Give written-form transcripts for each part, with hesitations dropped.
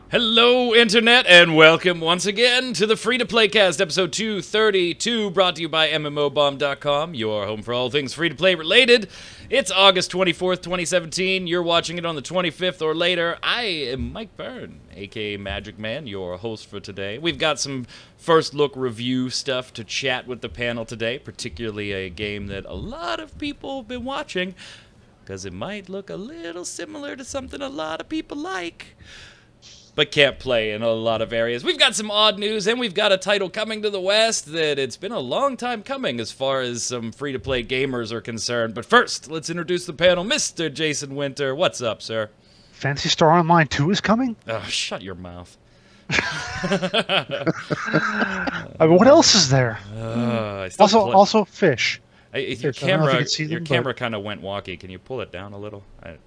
Hello, Internet, and welcome once again to the Free-to-Play Cast, episode 232, brought to you by MMOBomb.com, your home for all things free-to-play related. It's August 24th, 2017. You're watching it on the 25th or later. I am Mike Byrne, a.k.a. magicman, your host for today. We've got some first-look review stuff to chat with the panel today, particularly a game that a lot of people have been watching, because it might look a little similar to something a lot of people like, but can't play in a lot of areas. We've got some odd news, and we've got a title coming to the West that it's been a long time coming as far as some free-to-play gamers are concerned. But first, let's introduce the panel. Mr. Jason Winter, what's up, sir? Phantasy Star Online 2 is coming? Oh, shut your mouth. What else is there? Also fish. Your camera kind of went wonky. Can you pull it down a little? I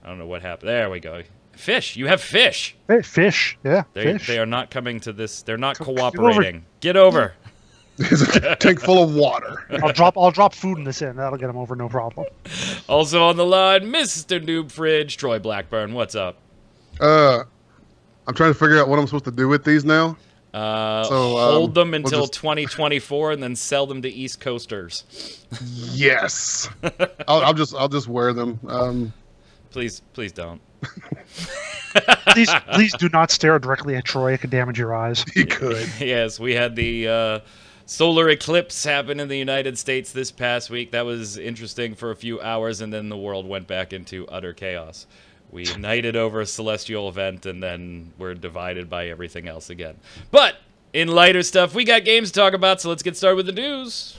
don't know what happened. There we go. Fish. You have fish. Hey, fish. Yeah, fish. They are not coming to this. They're not cooperating. Get over. It's a tank full of water. I'll drop food in this in. That'll get them over, no problem. Also on the line, Mr. Noob Fridge, Troy Blackburn. What's up? I'm trying to figure out what I'm supposed to do with these now. Hold them until 2024 and then sell them to East Coasters. Yes. I'll just wear them. Please don't. Please do not stare directly at Troy. It could damage your eyes. He could. Yes, we had the solar eclipse happen in the United States this past week. That was interesting for a few hours, and then the world went back into utter chaos. We united over a celestial event, and then we're divided by everything else again. But in lighter stuff, we got games to talk about, so let's get started with the news.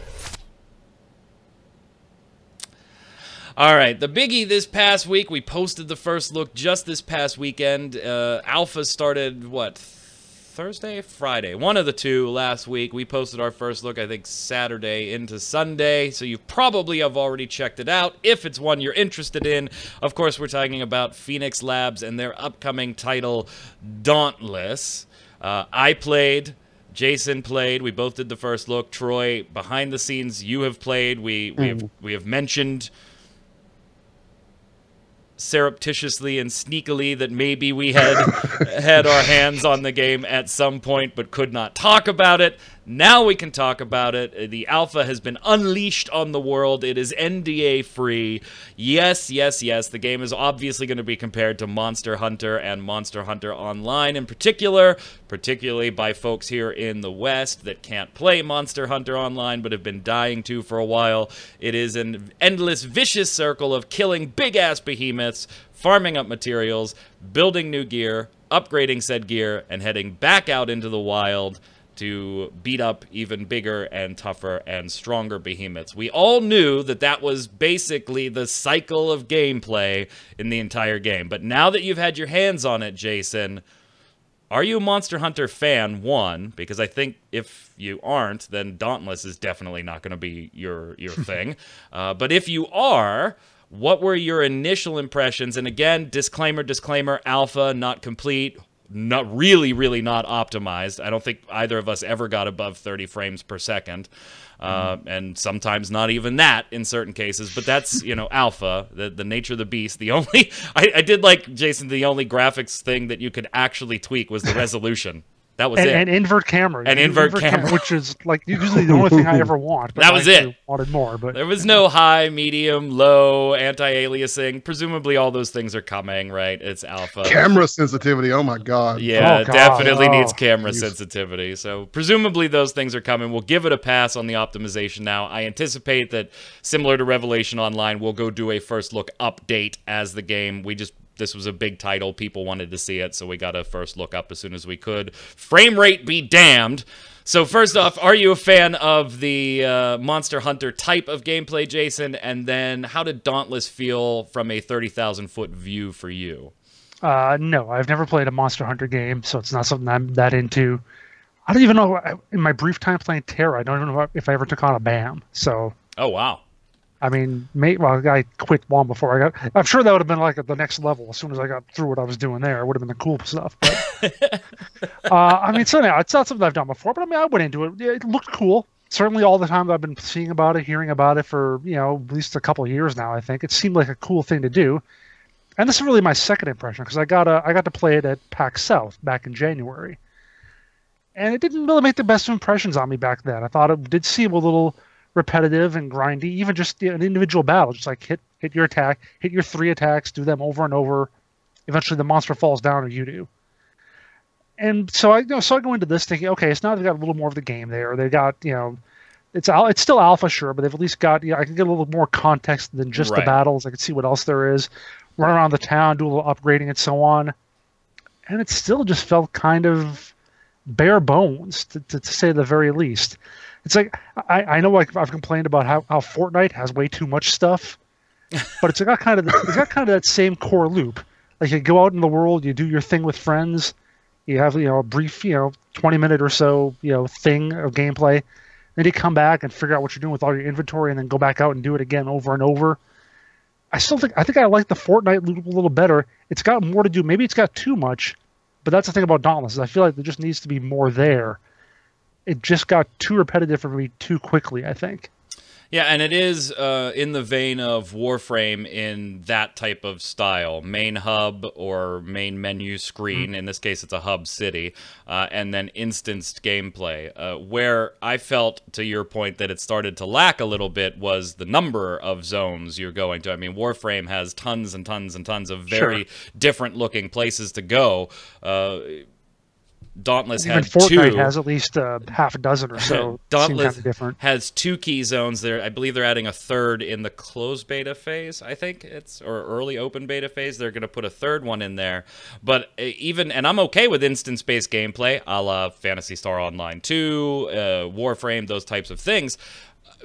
All right, the biggie this past week, we posted the first look just this past weekend. Alpha started, what, Thursday? Friday. One of the two last week. We posted our first look, I think, Saturday into Sunday, so you probably have already checked it out. If it's one you're interested in, of course, we're talking about Phoenix Labs and their upcoming title, Dauntless. I played. Jason played. We both did the first look. Troy, behind the scenes, you have played. We have mentioned surreptitiously and sneakily that maybe we had our hands on the game at some point but could not talk about it. Now we can talk about it. The alpha has been unleashed on the world. It is NDA free. Yes. The game is obviously going to be compared to Monster Hunter and Monster Hunter Online in particular, particularly by folks here in the West that can't play Monster Hunter Online but have been dying to for a while. It is an endless, vicious circle of killing big-ass behemoths, farming up materials, building new gear, upgrading said gear, and heading back out into the wild to beat up even bigger and tougher and stronger behemoths. We all knew that that was basically the cycle of gameplay in the entire game. But now that you've had your hands on it, Jason, are you a Monster Hunter fan, one? Because I think if you aren't, then Dauntless is definitely not going to be your thing. But if you are, what were your initial impressions? And again, disclaimer, alpha, not complete, not really not optimized. I don't think either of us ever got above 30 frames per second. And sometimes not even that in certain cases, but that's, alpha, the nature of the beast. The only, I did like, Jason, the only graphics thing that you could actually tweak was the resolution. That was it. And invert camera. And invert camera. Which is, like, usually the only thing I ever want. But that was it. Wanted more, but there was no high, medium, low, anti-aliasing. Presumably all those things are coming, right? It's alpha. Camera sensitivity, oh my god. Yeah, definitely needs camera sensitivity. So presumably those things are coming. We'll give it a pass on the optimization now. I anticipate that, similar to Revelation Online, we'll go do a first look update as the game. This was a big title. People wanted to see it, so we got a first look up as soon as we could. Frame rate be damned. So first off, are you a fan of the Monster Hunter type of gameplay, Jason? And then how did Dauntless feel from a 30,000-foot view for you? No, I've never played a Monster Hunter game, so it's not something I'm that into. I don't even know, in my brief time playing TERA, I don't even know if I ever took on a BAM. So. Oh, wow. I mean, I quit one before I'm sure that would have been like at the next level as soon as I got through what I was doing there. It would have been the cool stuff. But, I mean, so now it's not something I've done before, but I mean, I went into it. It looked cool. Certainly all the time that I've been seeing about it, hearing about it for, at least a couple of years now, I think. It seemed like a cool thing to do. and this is really my second impression because I got to play it at PAX South back in January, and it didn't really make the best of impressions on me back then. I thought it did seem a little repetitive and grindy, even just an individual battle, just like hit your attack, hit your 3 attacks, do them over and over. Eventually, the monster falls down, or you do. And so I go into this thinking, okay, it's now they've got a little more of the game there. They got it's still alpha, sure, but they've at least got I can get a little more context than just the battles. I can see what else there is, run around the town, do a little upgrading, and so on. And it still just felt kind of bare bones, to say the very least. It's like I know I've complained about how Fortnite has way too much stuff, but it's got kind of that same core loop. Like you go out in the world, you do your thing with friends, you have a brief 20-minute or so thing of gameplay. Then you come back and figure out what you're doing with all your inventory, and then go back out and do it again over and over. I think I like the Fortnite loop a little better. It's got more to do. Maybe it's got too much, but that's the thing about Dauntless. Is I feel like there just needs to be more there. It just got too repetitive for me too quickly, I think. Yeah, and it is in the vein of Warframe in that type of style. Main hub or main menu screen. In this case, it's a hub city. And then instanced gameplay. Where I felt, to your point, that it started to lack a little bit was the number of zones you're going to. I mean, Warframe has tons and tons and tons of very different-looking places to go. Dauntless Even had Fortnite 2. has at least half a dozen or so. Dauntless different. has 2 key zones there. I believe they're adding a third in the closed beta phase, I think or early open beta phase. They're going to put a third one in there. But and I'm okay with instance-based gameplay, a la Phantasy Star Online 2, Warframe, those types of things.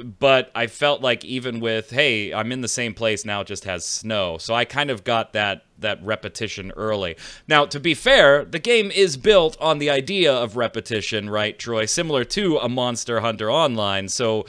But I felt like even with, hey, I'm in the same place now, it just has snow. So I kind of got that repetition early. Now, to be fair, the game is built on the idea of repetition, right, Troy? Similar to a Monster Hunter Online. So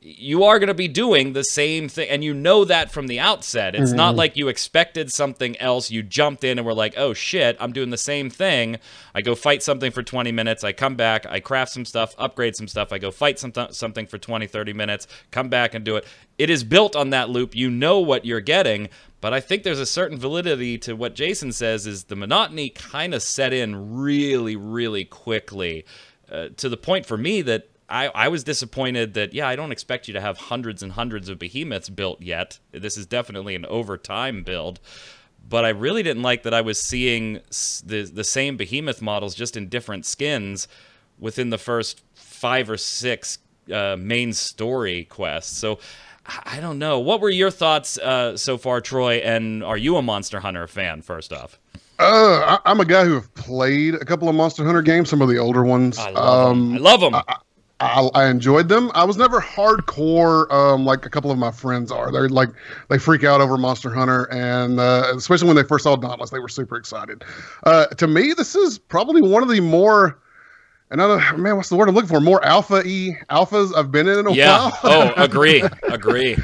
you are going to be doing the same thing, and you know that from the outset. It's not like you expected something else, you jumped in and were like, oh shit, I'm doing the same thing. I go fight something for 20 minutes, I come back, I craft some stuff, upgrade some stuff, I go fight something for 20, 30 minutes, come back and do it. It is built on that loop, you know what you're getting, but I think there's a certain validity to what Jason says is the monotony kind of set in really, really quickly, to the point for me that I was disappointed that, yeah, I don't expect you to have hundreds and hundreds of behemoths built yet. This is definitely an overtime build. But I really didn't like that I was seeing the same behemoth models just in different skins within the first 5 or 6 main story quests. So I don't know. What were your thoughts so far, Troy? And are you a Monster Hunter fan, first off? I'm a guy who have played a couple of Monster Hunter games, some of the older ones. I love them. I enjoyed them. I was never hardcore like a couple of my friends are. They freak out over Monster Hunter, and especially when they first saw Dauntless, they were super excited. To me, this is probably one of the more, what's the word I'm looking for? More alphas I've been in a while. Oh, agree.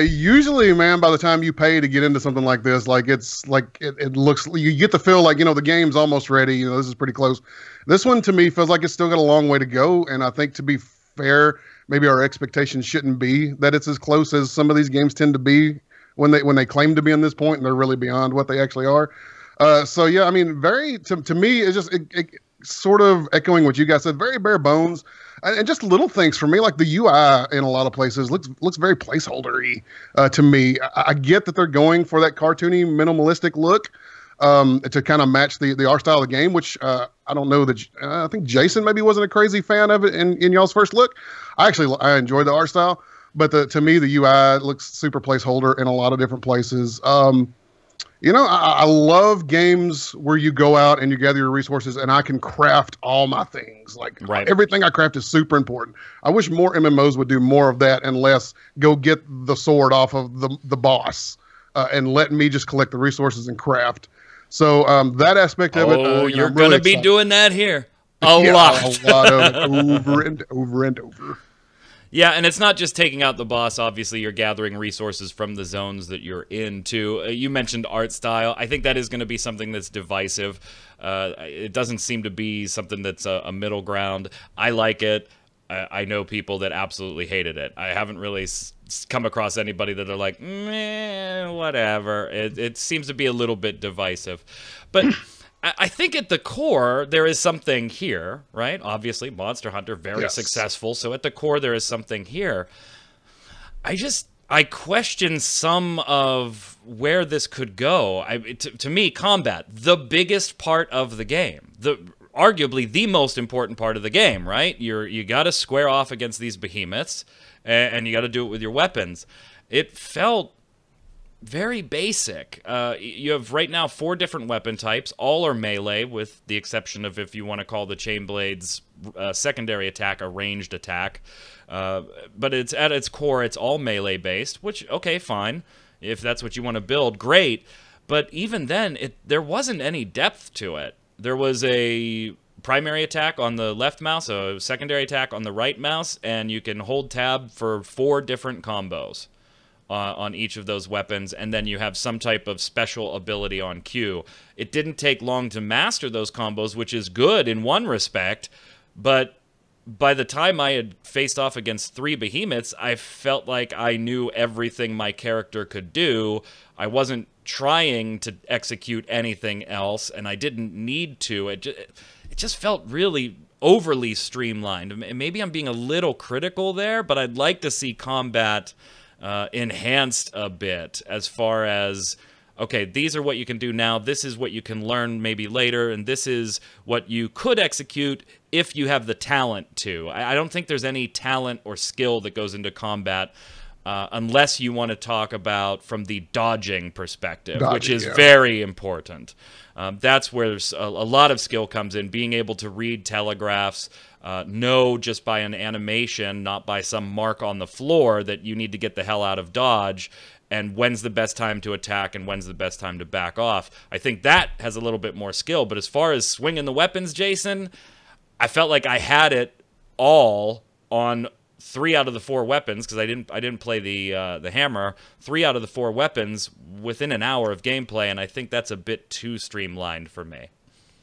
Usually, man, by the time you pay to get into something like this, it looks, you get the feel like, the game's almost ready. This is pretty close. This one to me feels like it's still got a long way to go. And I think, to be fair, maybe our expectations shouldn't be that it's as close as some of these games tend to be when they claim to be on this point, and they're really beyond what they actually are. So yeah, I mean, to me, it's just it sort of echoing what you guys said, very bare bones. And just little things for me, like the UI in a lot of places looks very placeholder-y to me. I get that they're going for that cartoony, minimalistic look to kind of match the art style of the game, which I don't know that I think Jason maybe wasn't a crazy fan of it in y'all's first look. I enjoyed the art style, but to me the UI looks super placeholder in a lot of different places. I love games where you go out and you gather your resources and I can craft all my things. Everything I craft is super important. I wish more MMOs would do more of that and less go get the sword off of the boss and let me just collect the resources and craft. So that aspect of it. You're going to be doing that here. A lot of it, over and over and over. Yeah, and it's not just taking out the boss. Obviously, you're gathering resources from the zones that you're in, too. You mentioned art style. I think that is going to be something that's divisive. It doesn't seem to be something that's a middle ground. I like it. I know people that absolutely hated it. I haven't really come across anybody that are like, meh, whatever. It seems to be a little bit divisive. But I think at the core, there is something here, right? Obviously, Monster Hunter, very successful. So at the core, there is something here. I question some of where this could go. To me, combat, the biggest part of the game. Arguably the most important part of the game, right? You got to square off against these behemoths, and you got to do it with your weapons. It felt very basic. You have right now 4 different weapon types. All are melee, with the exception of if you want to call the chain blades secondary attack a ranged attack. But it's at its core, it's all melee based, which, okay, fine. If that's what you want to build, great. But even then, there wasn't any depth to it. There was a primary attack on the left mouse, a secondary attack on the right mouse, and you can hold tab for 4 different combos on each of those weapons, and then you have some type of special ability on cue. It didn't take long to master those combos, which is good in one respect, but by the time I had faced off against 3 behemoths, I felt like I knew everything my character could do. I wasn't trying to execute anything else, and I didn't need to. It just felt really overly streamlined. Maybe I'm being a little critical there, but I'd like to see combat enhanced a bit as far as, okay, these are what you can do now, this is what you can learn maybe later, and this is what you could execute if you have the talent to. I don't think there's any talent or skill that goes into combat unless you want to talk about from the dodging perspective, which is very important. That's where a lot of skill comes in, being able to read telegraphs, know just by an animation, not by some mark on the floor, that you need to get the hell out of dodge, and when's the best time to attack and when's the best time to back off. I think that has a little bit more skill, but as far as swinging the weapons, Jason, I felt like I had it all on 3 out of the 4 weapons, because I didn't play the hammer. 3 out of the 4 weapons within an hour of gameplay, and I think that's a bit too streamlined for me.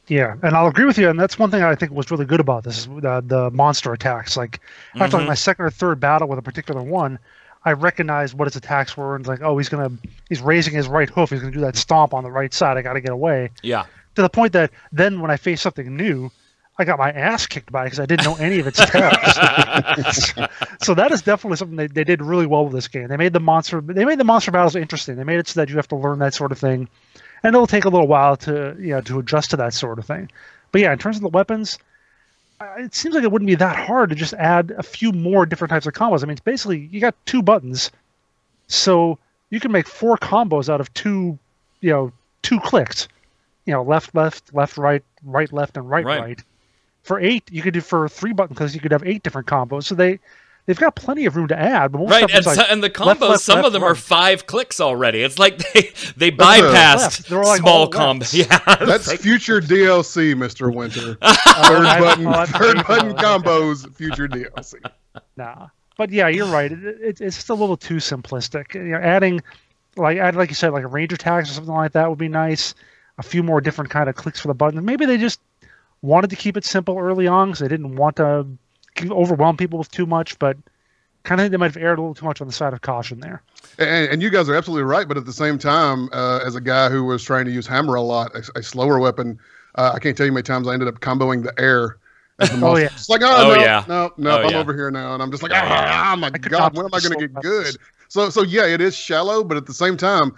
Yeah, and I'll agree with you, and that's one thing I think was really good about this, is the monster attacks. Like, after like my second or third battle with a particular one, I recognized what his attacks were, and it's like, oh, he's raising his right hoof, he's gonna do that stomp on the right side, I gotta get away. Yeah. To the point that then when I faced something new, I got my ass kicked by it because I didn't know any of its steps. So that is definitely something they did really well with this game. They made the monster battles interesting. They made it so that you have to learn that sort of thing, and it'll take a little while to to adjust to that sort of thing. But yeah, in terms of the weapons, it seems like it wouldn't be that hard to just add a few more different types of combos. I mean, it's basically you got 2 buttons, so you can make 4 combos out of 2 clicks. Left, left, left, right, right, left, and right, right. For 8, you could do for 3 buttons, because you could have 8 different combos. So they've got plenty of room to add. But most and the combos, left, some of them are 5 clicks already. It's like they bypassed small combos. Yeah, that's future DLC, Mr. Winter. Third button combos, future DLC. Nah, but yeah, you're right. It's just a little too simplistic. Adding like you said, like a range attacks or something like that would be nice. A few more different kind of clicks for the button. Maybe they just wanted to keep it simple early on because they didn't want to overwhelm people with too much, but kind of think they might have erred a little too much on the side of caution there. And you guys are absolutely right, but at the same time, as a guy who was trying to use hammer a lot, a slower weapon, I can't tell you how many times I ended up comboing the air as the monster. It's like, no, I'm over here now, and I'm just like, oh my God, when am I going to get good? So yeah, it is shallow, but at the same time,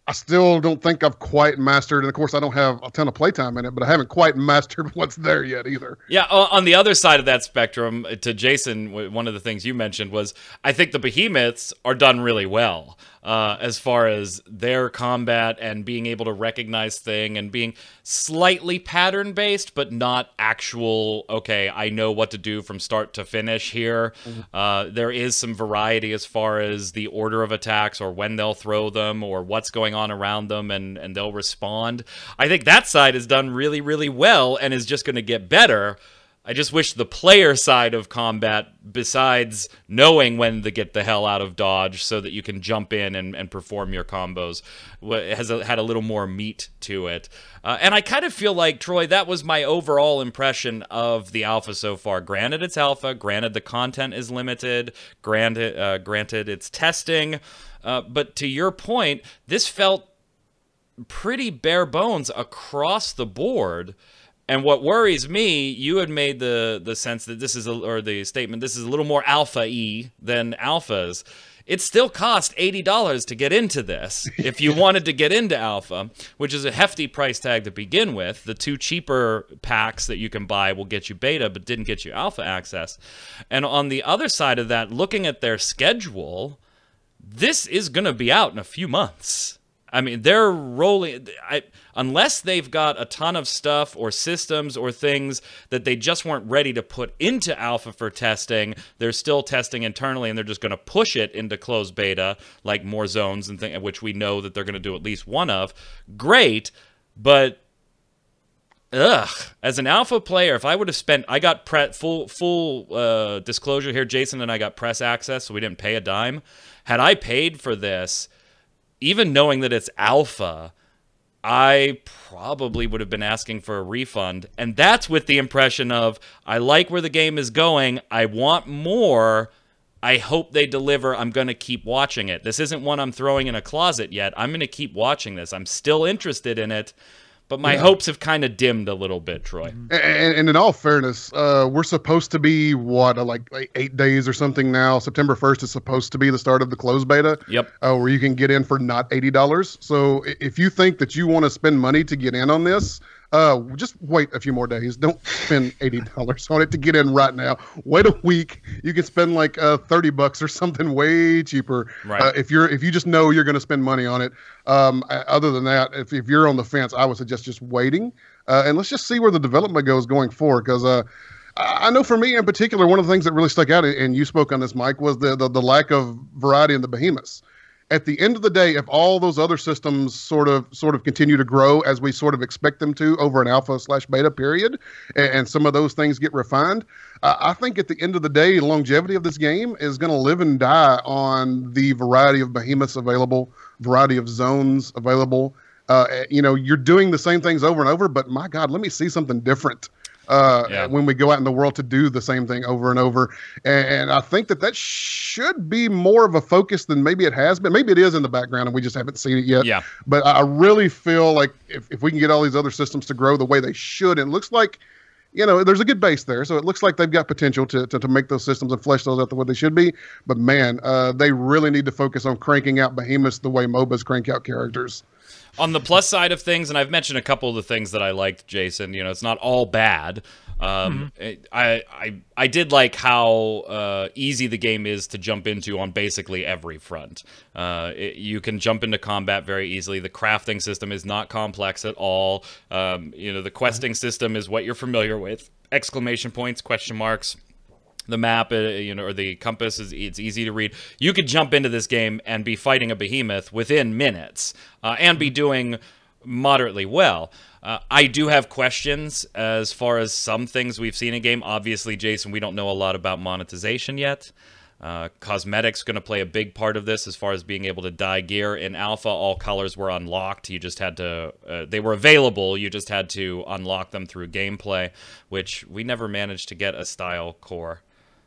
I still don't think I've quite mastered, and of course I don't have a ton of playtime in it, but I haven't quite mastered what's there yet either. Yeah, on the other side of that spectrum, to Jason, one of the things you mentioned was, I think the behemoths are done really well as far as their combat and being able to recognize thing and being slightly pattern-based, but not actual, okay, I know what to do from start to finish here. There is some variety as far as the order of attacks or when they'll throw them or what's going on around them, and they'll respond. I think that side is done really, really well and is just going to get better. I just wish the player side of combat, besides knowing when to get the hell out of dodge so that you can jump in and perform your combos, had a little more meat to it. And I kind of feel like, Troy, that was my overall impression of the alpha so far. Granted, it's alpha. Granted, the content is limited. Granted, it's testing. But to your point, this felt pretty bare bones across the board. And what worries me, you had made the sense that this is, or the statement, this is a little more alpha-y than alphas. It still cost $80 to get into this if you wanted to get into alpha, which is a hefty price tag to begin with. The 2 cheaper packs that you can buy will get you beta, but didn't get you alpha access. And on the other side of that, looking at their schedule, this is going to be out in a few months. I mean, they're rolling... unless they've got a ton of stuff or systems or things that they just weren't ready to put into alpha for testing, they're still testing internally, and they're just going to push it into closed beta, like more zones and things, which we know that they're going to do at least one of. Great, but... as an alpha player, if I would have spent... I got full disclosure here, Jason and I got press access, so we didn't pay a dime. Had I paid for this... even knowing that it's alpha, I probably would have been asking for a refund. And that's with the impression of, I like where the game is going. I want more. I hope they deliver. I'm going to keep watching it. This isn't one I'm throwing in a closet yet. I'm going to keep watching this. I'm still interested in it. But my hopes have kind of dimmed a little bit, Troy. And in all fairness, we're supposed to be, like 8 days or something now. September 1st is supposed to be the start of the closed beta. Yep. Where you can get in for not $80. So if you think that you want to spend money to get in on this, just wait a few more days. Don't spend $80 on it to get in right now. Wait a week. You can spend like $30 or something way cheaper. Right. If you just know you're going to spend money on it. Other than that, if you're on the fence, I would suggest just waiting. And let's just see where the development goes going forward. Because I know for me in particular, one of the things that really stuck out, and you spoke on this, Mike, was the lack of variety in the behemoths. At the end of the day, if all those other systems sort of continue to grow as we sort of expect them to over an alpha/beta period, and some of those things get refined, I think at the end of the day, the longevity of this game is going to live and die on the variety of behemoths available, variety of zones available. You're doing the same things over and over, but my God, let me see something different. When we go out in the world to do the same thing over and over. And I think that should be more of a focus than maybe it has been. Maybe it is in the background and we just haven't seen it yet. Yeah. But I really feel like if we can get all these other systems to grow the way they should, and it looks like, there's a good base there. So it looks like they've got potential to make those systems and flesh those out the way they should be. But man, they really need to focus on cranking out behemoths the way MOBAs crank out characters. On the plus side of things, and I've mentioned a couple of the things that I liked, Jason, it's not all bad. I did like how easy the game is to jump into on basically every front. You can jump into combat very easily. The crafting system is not complex at all. The questing system is what you're familiar with. Exclamation points, question marks. The map, or the compass, it's easy to read. You could jump into this game and be fighting a behemoth within minutes and be doing moderately well. I do have questions as far as some things we've seen in game. Obviously, Jason, we don't know a lot about monetization yet. Cosmetics going to play a big part of this as far as being able to dye gear. In alpha, all colors were unlocked. You just had to, they were available. You just had to unlock them through gameplay, which we never managed to get a style core.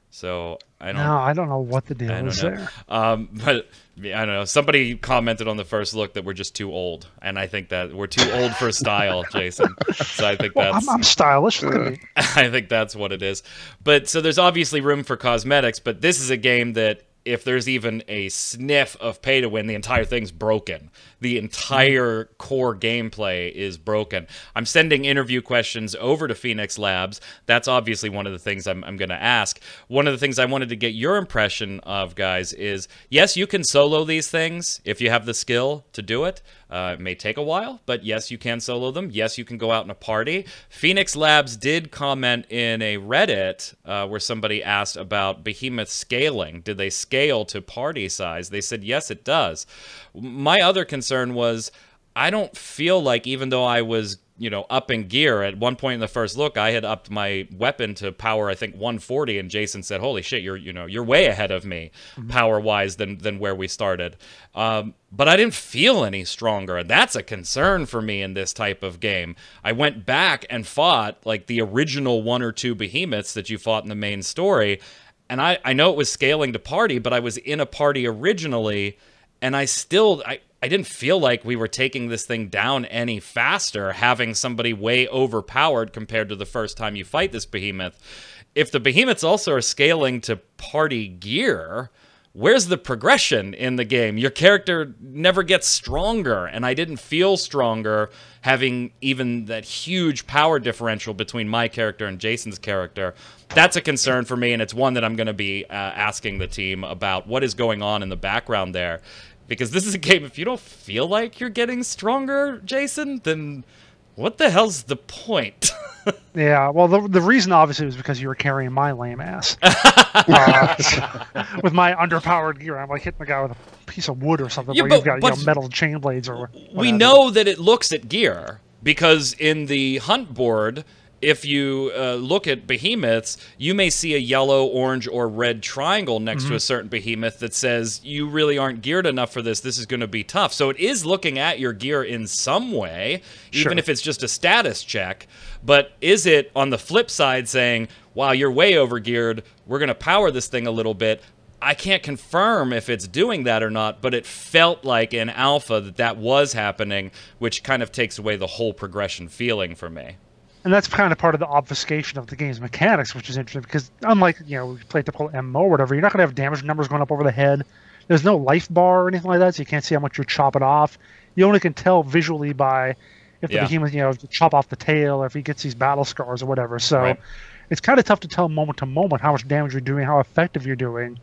So I don't know what the deal is there. But I don't know. Somebody commented on the first look that we're just too old, and I think that we're too old for style, Jason. So I think that's. I'm stylish. Look at me. I think that's what it is. But so there's obviously room for cosmetics, but this is a game that if there's even a sniff of pay to win, the entire thing's broken. The entire core gameplay is broken. I'm sending interview questions over to Phoenix Labs. That's obviously one of the things I'm going to ask. One of the things I wanted to get your impression of, guys, is yes, you can solo these things if you have the skill to do it. It may take a while, but yes, you can solo them. Yes, you can go out in a party. Phoenix Labs did comment in a Reddit where somebody asked about behemoth scaling. Did they scale to party size? They said, yes, it does. My other concern was, I don't feel like, even though I was you know, upping gear. At one point in the first look, I had upped my weapon to power, I think, 140, and Jason said, "Holy shit, you're way ahead of me, power-wise than where we started." But I didn't feel any stronger, and that's a concern for me in this type of game. I went back and fought like the original 1 or 2 behemoths that you fought in the main story, and I know it was scaling to party, but I was in a party originally, and I didn't feel like we were taking this thing down any faster, having somebody way overpowered compared to the first time you fight this behemoth. If the behemoths also are scaling to party gear, where's the progression in the game? Your character never gets stronger, and I didn't feel stronger having even that huge power differential between my character and Jason's character. That's a concern for me, and it's one that I'm going to be asking the team about what is going on in the background there. Because this is a game, if you don't feel like you're getting stronger, Jason, then what the hell's the point? Yeah, well, the reason obviously was because you were carrying my lame ass. With my underpowered gear, I'm like hitting the guy with a piece of wood or something, Yeah, where you've got metal chain blades or whatever. We know that it looks at gear, because in the hunt board, if you look at behemoths, you may see a yellow, orange, or red triangle next to a certain behemoth that says, you really aren't geared enough for this, this is going to be tough. So it is looking at your gear in some way, even if it's just a status check. But is it, on the flip side, saying, wow, you're way overgeared, we're going to power this thing a little bit? I can't confirm if it's doing that or not, but it felt like in alpha that was happening, which kind of takes away the whole progression feeling for me. And that's kind of part of the obfuscation of the game's mechanics, which is interesting because unlike, you know, we play typical MMO or whatever, you're not going to have damage numbers going up over the head. There's no life bar or anything like that, so you can't see how much you're chopping off. You only can tell visually by if the behemoth, you know, chop off the tail or if he gets these battle scars or whatever. So it's kind of tough to tell moment to moment how much damage you're doing, how effective you're doing.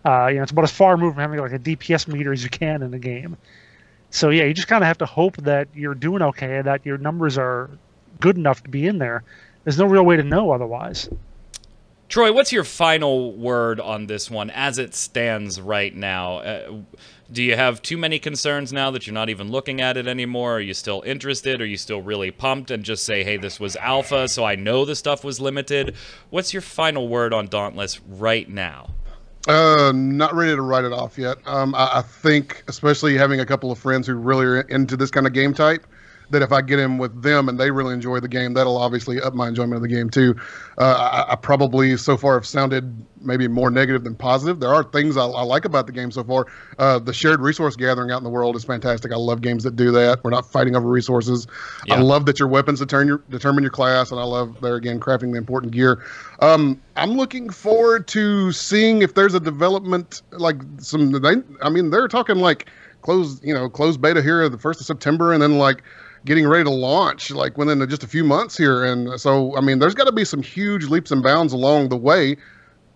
You know, it's about as far removed from having like a DPS meter as you can in the game. So yeah, you just kind of have to hope that you're doing okay, that your numbers are good enough to be in there. There's no real way to know otherwise. Troy, what's your final word on this one as it stands right now? Do you have too many concerns now that you're not even looking at it anymore? Are you still interested? Are you still really pumped and just say, hey, this was alpha, so I know the stuff was limited? What's your final word on Dauntless right now? Not ready to write it off yet. I think, especially having a couple of friends who really are into this kind of game type, that if I get in with them and they really enjoy the game, that'll obviously up my enjoyment of the game too. I probably so far have sounded maybe more negative than positive. There are things I like about the game so far. The shared resource gathering out in the world is fantastic. I love games that do that. We're not fighting over resources. Yeah. I love that your weapons determine your class, and I love there again crafting the important gear. I'm looking forward to seeing if there's a development like they're talking like closed beta here the 1st of September, and then like getting ready to launch like within just a few months here. And so, I mean, there's got to be some huge leaps and bounds along the way.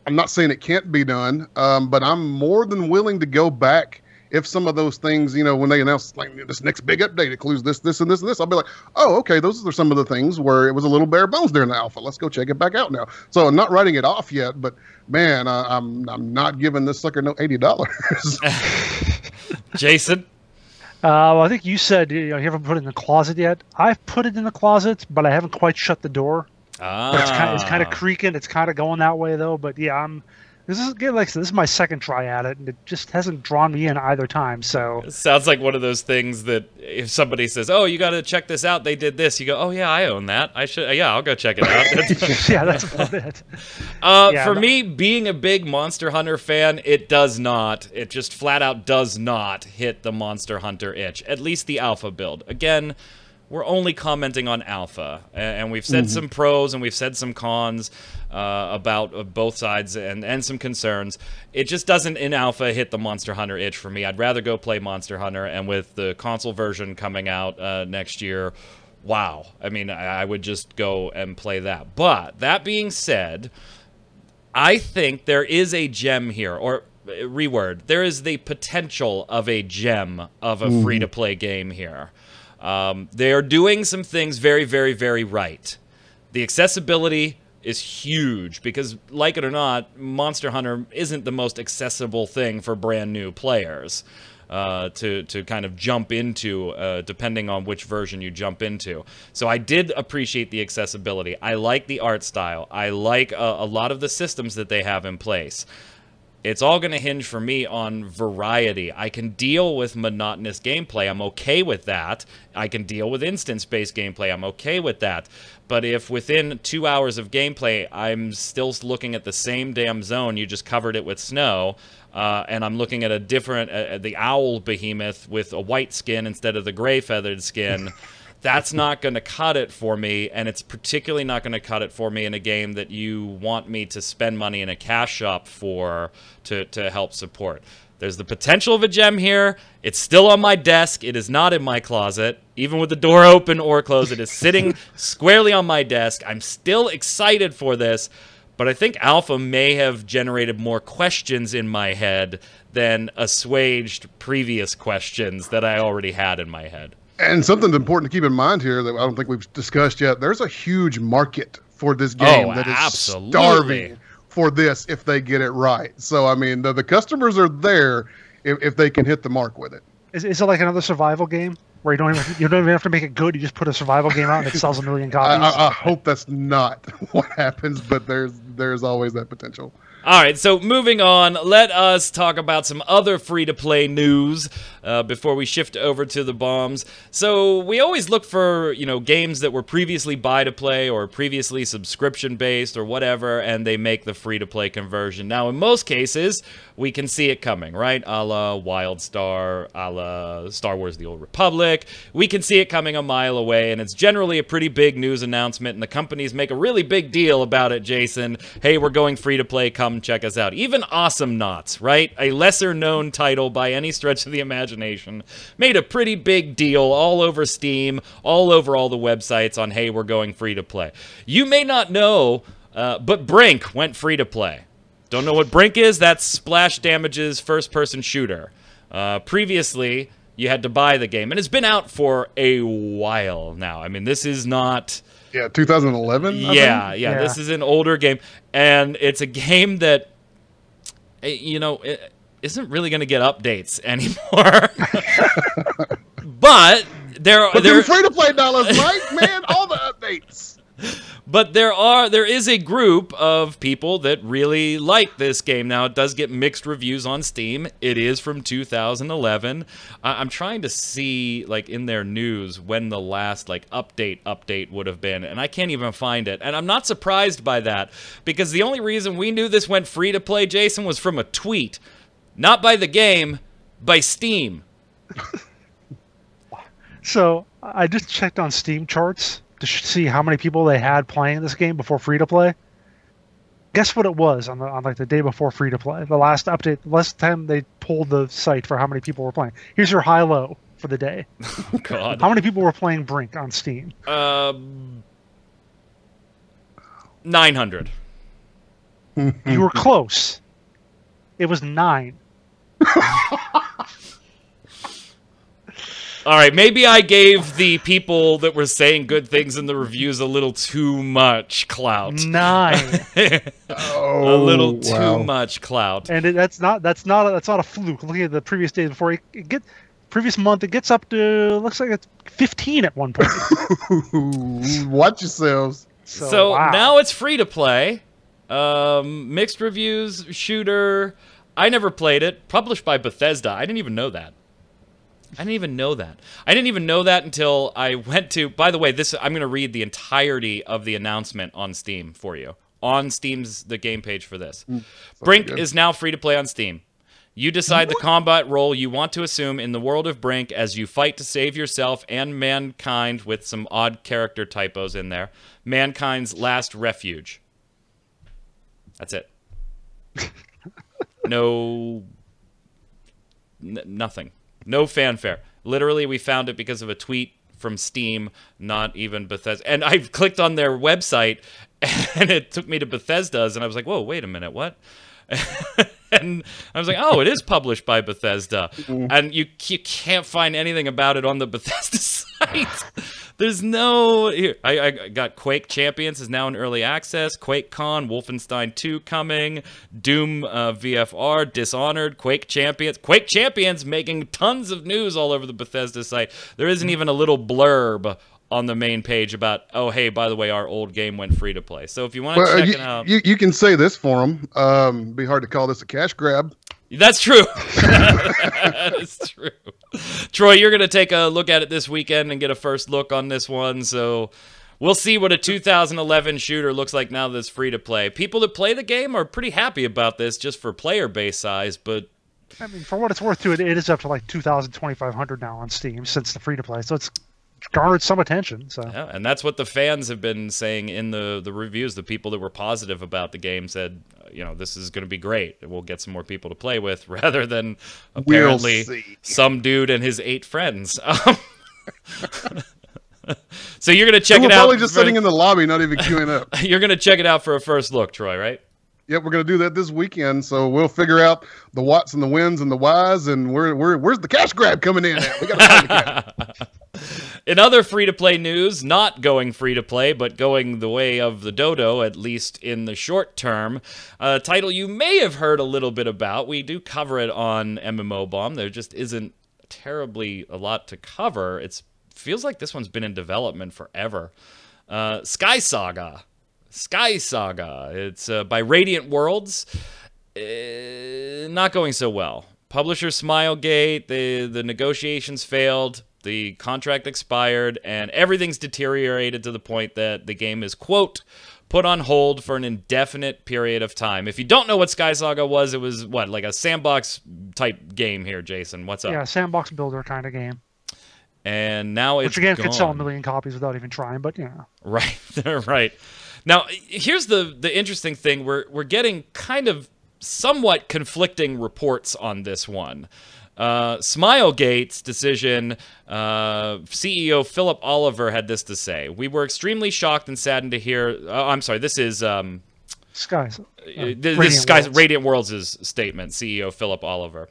I'm not saying it can't be done, but I'm more than willing to go back if some of those things, you know, when they announce like this next big update includes this, this, and this, and this, I'll be like, oh, okay, those are some of the things where it was a little bare bones during the alpha. Let's go check it back out now. So I'm not writing it off yet, but man, I'm not giving this sucker no $80. Jason? Well, I think you said you haven't put it in the closet yet. I've put it in the closet, but I haven't quite shut the door. But it's kind of creaking. It's kind of going that way though. But yeah, this is my second try at it, and it just hasn't drawn me in either time. So it sounds like one of those things that if somebody says, "Oh, you got to check this out. They did this," you go, "Oh yeah, I own that. I should. Yeah, I'll go check it out." Yeah, that's about it. For me, being a big Monster Hunter fan, it does not. It just flat out does not hit the Monster Hunter itch. At least the alpha build. Again, we're only commenting on alpha, and we've said some pros and we've said some cons about both sides and some concerns. It just doesn't in alpha hit the Monster Hunter itch for me. I'd rather go play Monster Hunter, and with the console version coming out next year, wow. I mean, I would just go and play that. But that being said, I think there is a gem here, or reword, there is the potential of a gem of a free-to-play game here. They are doing some things very, very, very right. The accessibility is huge because, like it or not, Monster Hunter isn't the most accessible thing for brand new players. to kind of jump into, depending on which version you jump into. So I did appreciate the accessibility. I like the art style. I like a lot of the systems that they have in place. It's all going to hinge for me on variety. I can deal with monotonous gameplay. I'm okay with that. I can deal with instance-based gameplay. I'm okay with that. But if within 2 hours of gameplay, I'm still looking at the same damn zone, you just covered it with snow, and I'm looking at a different, the owl behemoth with a white skin instead of the gray feathered skin, that's not going to cut it for me, and it's particularly not going to cut it for me in a game that you want me to spend money in a cash shop for to help support. There's the potential of a gem here. It's still on my desk. It is not in my closet. Even with the door open or closed, it is sitting squarely on my desk. I'm still excited for this, but I think Alpha may have generated more questions in my head than assuaged previous questions that I already had in my head. And something important to keep in mind here that I don't think we've discussed yet, there's a huge market for this game that is starving for this if they get it right. So, I mean, the customers are there if they can hit the mark with it. Is it like another survival game where you don't even have to make it good? You just put a survival game out and it sells 1 million copies? I hope that's not what happens, but there's always that potential. All right, so moving on, let us talk about some other free-to-play news before we shift over to the bombs. So we always look for, you know, games that were previously buy-to-play or previously subscription-based or whatever, and they make the free-to-play conversion. Now, in most cases, we can see it coming, right? A la WildStar, a la Star Wars The Old Republic. We can see it coming a mile away, and it's generally a pretty big news announcement, and the companies make a really big deal about it, Jason. Hey, we're going free-to-play, come check us out. Even Awesome Knots, right? A lesser-known title by any stretch of the imagination, made a pretty big deal all over Steam, all over all the websites on, hey, we're going free-to-play. You may not know, but Brink went free-to-play. Don't know what Brink is? That's Splash Damage's first-person shooter. Previously, you had to buy the game, and it's been out for a while now. I mean, this is not... Yeah, 2011? Yeah, this is an older game, and it's a game that, you know, it isn't really going to get updates anymore. But there free-to-play dollars, right, man? All the updates. But there is a group of people that really like this game. Now, it does get mixed reviews on Steam. It is from 2011. I'm trying to see, like, in their news when the last, like, update would have been, and I can't even find it. And I'm not surprised by that, because the only reason we knew this went free to play, Jason, was from a tweet. Not by the game, by Steam. So, I just checked on Steam charts to see how many people they had playing this game before free to play. Guess what it was on like the day before free to play? The last update, the last time they pulled the site for how many people were playing. Here's your high low for the day. Oh, God. How many people were playing Brink on Steam? 900. You were close. It was 9. All right, maybe I gave the people that were saying good things in the reviews a little too much clout. 9. A little too much clout. And that's not a fluke. Looking at the previous days before previous month, it gets up to, looks like it's 15 at one point. Watch yourselves. So wow. Now it's free to play. Mixed reviews, shooter. I never played it. Published by Bethesda. I didn't even know that. I didn't even know that until I went to... By the way, I'm going to read the entirety of the announcement on Steam for you. On Steam's the game page for this. Brink is now free to play on Steam. You decide the combat role you want to assume in the world of Brink as you fight to save yourself and mankind, with some odd character typos in there. Mankind's last refuge. That's it. Nothing. No fanfare. Literally, we found it because of a tweet from Steam, not even Bethesda. And I clicked on their website, and it took me to Bethesda's, and I was like, whoa, wait a minute, what? And I was like, oh, it is published by Bethesda. And you can't find anything about it on the Bethesda site. There's no... Here, I got Quake Champions is now in early access. QuakeCon, Wolfenstein 2 coming. Doom VFR, Dishonored, Quake Champions making tons of news all over the Bethesda site. There isn't even a little blurb on the main page about, oh, hey, by the way, our old game went free to play. So if you want to check it out... You can say this for them. Be hard to call this a cash grab. That's true. That is true. Troy, you're going to take a look at it this weekend and get a first look on this one. So we'll see what a 2011 shooter looks like now that it's free to play. People that play the game are pretty happy about this just for player base size, but... I mean, for what it's worth, too, it is up to like 2,000, 2,500 now on Steam since the free to play. So it's garnered some attention. So yeah, and that's what the fans have been saying in the reviews. The people that were positive about the game said, you know, this is going to be great. We'll get some more people to play with, rather than apparently some dude and his 8 friends. So you're going to check it out. Probably just sitting in the lobby, not even queuing up. You're going to check it out for a first look, Troy, right? Yep, we're going to do that this weekend. So we'll figure out the whats and the wins and the whys, and where's the cash grab coming in at? We got to find the cash. In other free-to-play news, not going free-to-play, but going the way of the dodo, at least in the short term, a title you may have heard a little bit about. We do cover it on MMO Bomb. There just isn't terribly a lot to cover. It feels like this one's been in development forever. Skysaga. It's by Radiant Worlds. Not going so well. Publisher Smilegate, the negotiations failed. The contract expired, and everything's deteriorated to the point that the game is, quote, put on hold for an indefinite period of time. If you don't know what Skysaga was, it was, what, like a sandbox-type game here, Jason? What's up? Yeah, sandbox builder kind of game. And now it's Which, again, gone. could sell 1 million copies without even trying, but, you know. Right, right. Now, here's the interesting thing. We're getting kind of somewhat conflicting reports on this one. Smilegate's decision, CEO Philip Oliver had this to say. We were extremely shocked and saddened to hear... I'm sorry, this is... Radiant Worlds' statement, CEO Philip Oliver.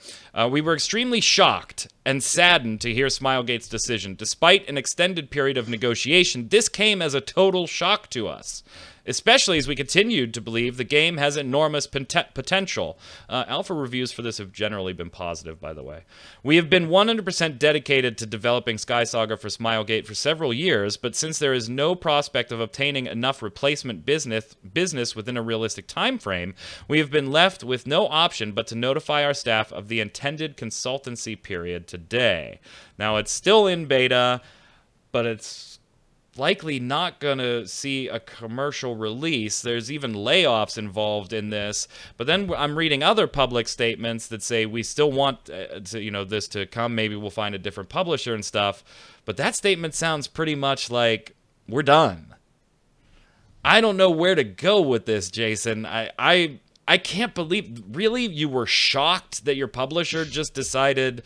We were extremely shocked and saddened to hear Smilegate's decision. Despite an extended period of negotiation, this came as a total shock to us, especially as we continued to believe the game has enormous potential. Alpha reviews for this have generally been positive, by the way. We have been 100% dedicated to developing Skysaga for Smilegate for several years, but since there is no prospect of obtaining enough replacement business within a realistic time frame, we have been left with no option but to notify our staff of the intended consultancy period today. Now, it's still in beta, but it's likely not going to see a commercial release. There's even layoffs involved in this. But then I'm reading other public statements that say we still want this to come. Maybe we'll find a different publisher and stuff. But that statement sounds pretty much like we're done. I don't know where to go with this, Jason. I can't believe, really, you were shocked that your publisher just decided,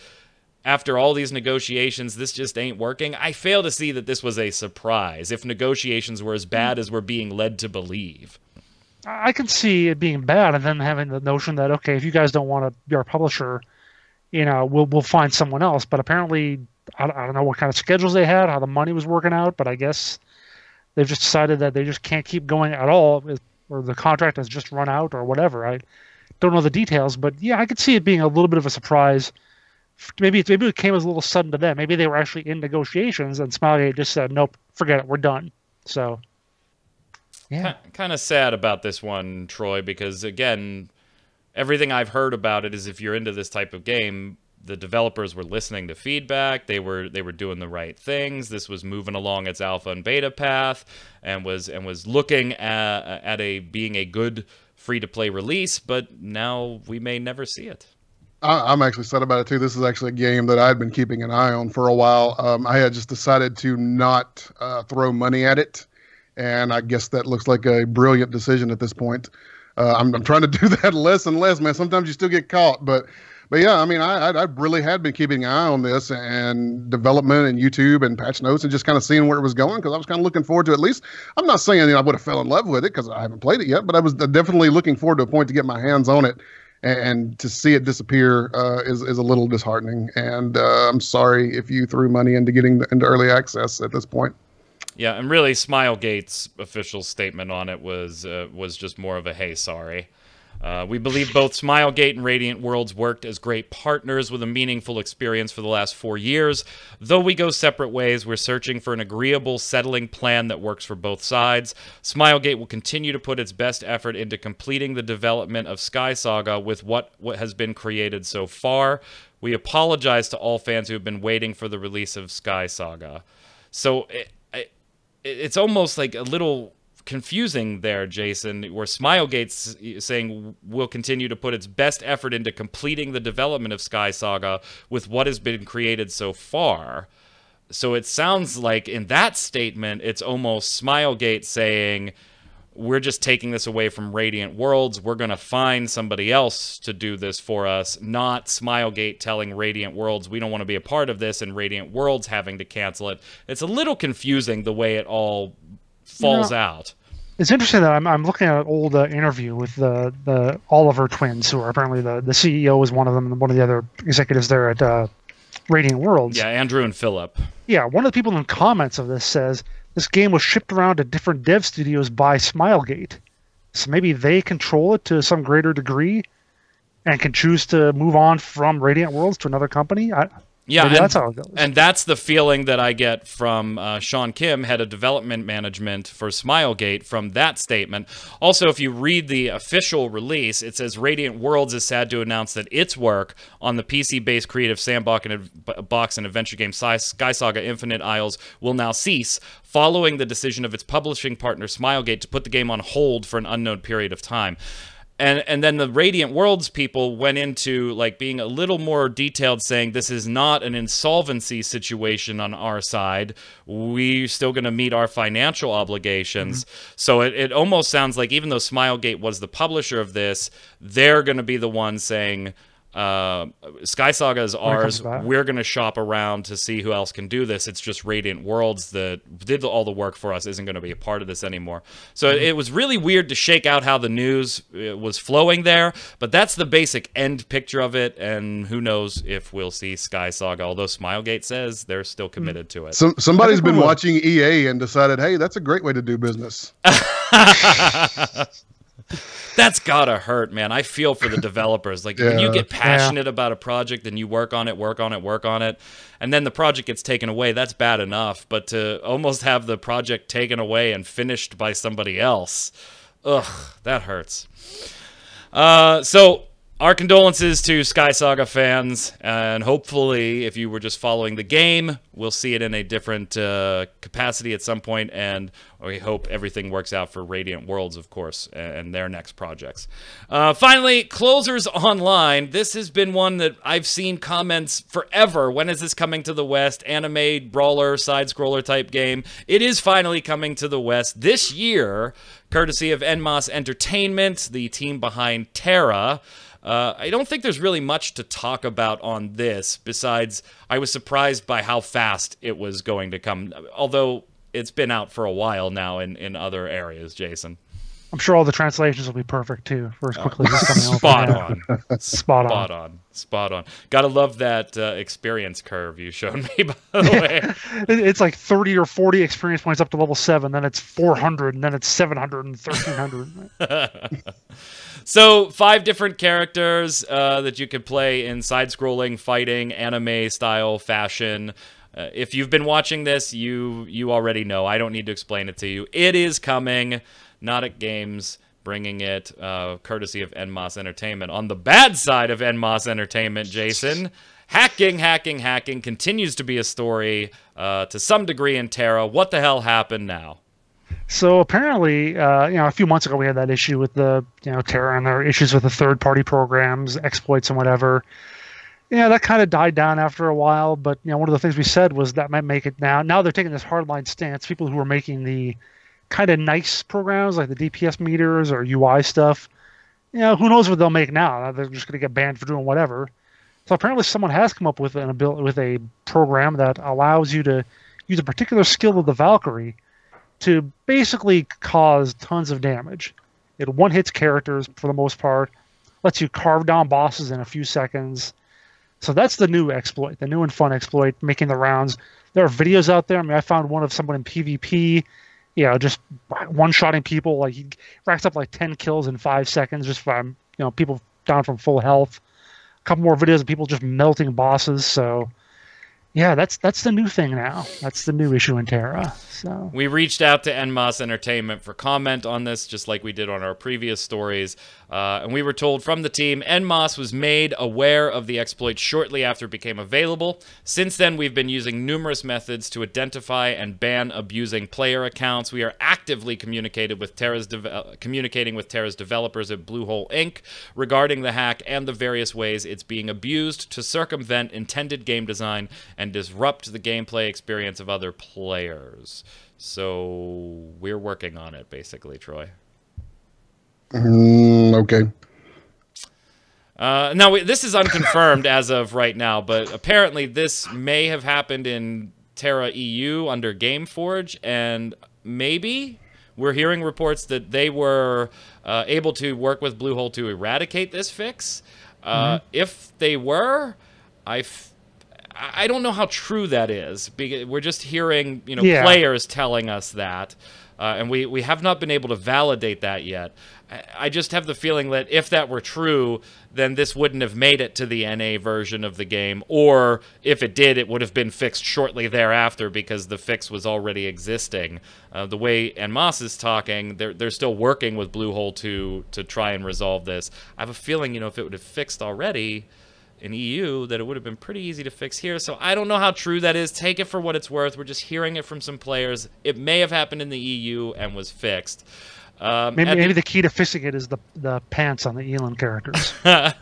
after all these negotiations, this just ain't working? I fail to see that this was a surprise, if negotiations were as bad as we're being led to believe. I can see it being bad, and then having the notion that, okay, if you guys don't want to be our publisher, you know, we'll find someone else. But apparently, I don't know what kind of schedules they had, how the money was working out, but I guess they've just decided that they just can't keep going at all, or the contract has just run out, or whatever. I don't know the details, but yeah, I could see it being a little bit of a surprise. Maybe it came as a little sudden to them. Maybe they were actually in negotiations, and Smilegate just said, nope, forget it, we're done. So, yeah. Kind of sad about this one, Troy, because, again, everything I've heard about it is if you're into this type of game, the developers were listening to feedback. They were doing the right things. This was moving along its alpha and beta path, and was looking at being a good free-to-play release, but now we may never see it. I'm actually sad about it too. This is actually a game that I'd been keeping an eye on for a while. I had just decided to not throw money at it, and I guess that looks like a brilliant decision at this point. I'm trying to do that less and less, man. Sometimes you still get caught, but yeah, I mean, I really had been keeping an eye on this and development and YouTube and patch notes and just kind of seeing where it was going, because I was kind of looking forward to, at least, I'm not saying I would have fell in love with it because I haven't played it yet, but I was definitely looking forward to a point to get my hands on it and to see it disappear is a little disheartening. And I'm sorry if you threw money into getting into early access at this point. Yeah, and really, Smilegate's official statement on it was just more of a "hey, sorry." We believe both Smilegate and Radiant Worlds worked as great partners with a meaningful experience for the last 4 years. Though we go separate ways, we're searching for an agreeable, settling plan that works for both sides. Smilegate will continue to put its best effort into completing the development of Skysaga with what has been created so far. We apologize to all fans who have been waiting for the release of Skysaga. So it's almost like a little confusing there, Jason, where Smilegate's saying we'll continue to put its best effort into completing the development of Skysaga with what has been created so far. So it sounds like in that statement, it's almost Smilegate saying, we're just taking this away from Radiant Worlds. We're going to find somebody else to do this for us, not Smilegate telling Radiant Worlds we don't want to be a part of this and Radiant Worlds having to cancel it. It's a little confusing the way it all falls out. It's interesting that I'm looking at an old interview with the Oliver twins, who are apparently the CEO is one of them and one of the other executives there at Radiant Worlds. Yeah, Andrew and Philip. Yeah, one of the people in the comments of this says this game was shipped around to different dev studios by Smilegate. So maybe they control it to some greater degree and can choose to move on from Radiant Worlds to another company. Yeah, that's how it goes. And that's the feeling that I get from Sean Kim, head of development management for Smilegate, from that statement. Also, if you read the official release, it says Radiant Worlds is sad to announce that its work on the PC-based creative sandbox and adventure game Skysaga Infinite Isles will now cease, following the decision of its publishing partner Smilegate to put the game on hold for an unknown period of time. And then the Radiant Worlds people went into like being a little more detailed, saying this is not an insolvency situation on our side. We're still going to meet our financial obligations. Mm-hmm. So it almost sounds like even though Smilegate was the publisher of this, they're going to be the ones saying, Skysaga is ours. We're going to shop around to see who else can do this. It's just Radiant Worlds that did all the work for us isn't going to be a part of this anymore. So it was really weird to shake out how the news was flowing there, but that's the basic end picture of it, and who knows if we'll see Skysaga, although Smilegate says they're still committed to it. Somebody's been watching EA and decided, hey, that's a great way to do business. That's gotta hurt, man. I feel for the developers. Like, when you get passionate about a project and you work on it, and then the project gets taken away, that's bad enough. But to almost have the project taken away and finished by somebody else, ugh, that hurts. So, our condolences to Skysaga fans, and hopefully, if you were just following the game, we'll see it in a different capacity at some point, and we hope everything works out for Radiant Worlds, of course, and their next projects. Finally, Closers Online. This has been one that I've seen comments forever. When is this coming to the West? Anime, brawler, side-scroller type game. It is finally coming to the West this year, courtesy of En Masse Entertainment, the team behind TERA. I don't think there's really much to talk about on this, besides I was surprised by how fast it was going to come, although it's been out for a while now in other areas, Jason. I'm sure all the translations will be perfect, too, for as quickly as it's coming out. Spot on. Gotta love that experience curve you showed me, by the way. It's like 30 or 40 experience points up to level 7, then it's 400, and then it's 700 and 1300. So, 5 different characters that you could play in side-scrolling, fighting, anime-style fashion. If you've been watching this, you already know. I don't need to explain it to you. It is coming. Nautic Games bringing it, courtesy of En Masse Entertainment. On the bad side of En Masse Entertainment, Jason, hacking continues to be a story to some degree in TERA. What the hell happened now? So apparently, a few months ago we had that issue with the, TERA and their issues with the third-party programs, exploits and whatever. Yeah, that kind of died down after a while, but one of the things we said was that might make it now. Now they're taking this hardline stance. People who are making the kind of nice programs like the DPS meters or UI stuff, who knows what they'll make now? They're just going to get banned for doing whatever. So apparently someone has come up with a program that allows you to use a particular skill of the Valkyrie to basically cause tons of damage. It one-hits characters for the most part. lets you carve down bosses in a few seconds. So that's the new exploit, the new and fun exploit, making the rounds. There are videos out there. I mean, I found one of someone in PvP, just one-shotting people. Like, he racks up like 10 kills in 5 seconds just from, people down from full health. A couple more videos of people just melting bosses. So, yeah, that's the new thing now. That's the new issue in TERA. So we reached out to En Masse Entertainment for comment on this, just like we did on our previous stories. And we were told from the team, En Masse was made aware of the exploit shortly after it became available. Since then, we've been using numerous methods to identify and ban abusing player accounts. We are actively communicating with TERA's developers at Bluehole Inc. regarding the hack and the various ways it's being abused to circumvent intended game design and disrupt the gameplay experience of other players. So we're working on it, basically, Troy. Okay. Now, this is unconfirmed as of right now, but apparently this may have happened in TERA EU under Gameforge, and maybe we're hearing reports that they were able to work with Bluehole to eradicate this fix. If they were, I don't know how true that is. We're just hearing, players telling us that, and we have not been able to validate that yet. I just have the feeling that if that were true, then this wouldn't have made it to the NA version of the game, or if it did, it would have been fixed shortly thereafter because the fix was already existing. The way En Masse is talking, they're still working with Bluehole to try and resolve this. I have a feeling, if it would have fixed already in EU, that it would have been pretty easy to fix here. So I don't know how true that is. Take it for what it's worth. We're just hearing it from some players. It may have happened in the EU and was fixed. Maybe the key to fixing it is the pants on the Elon characters. I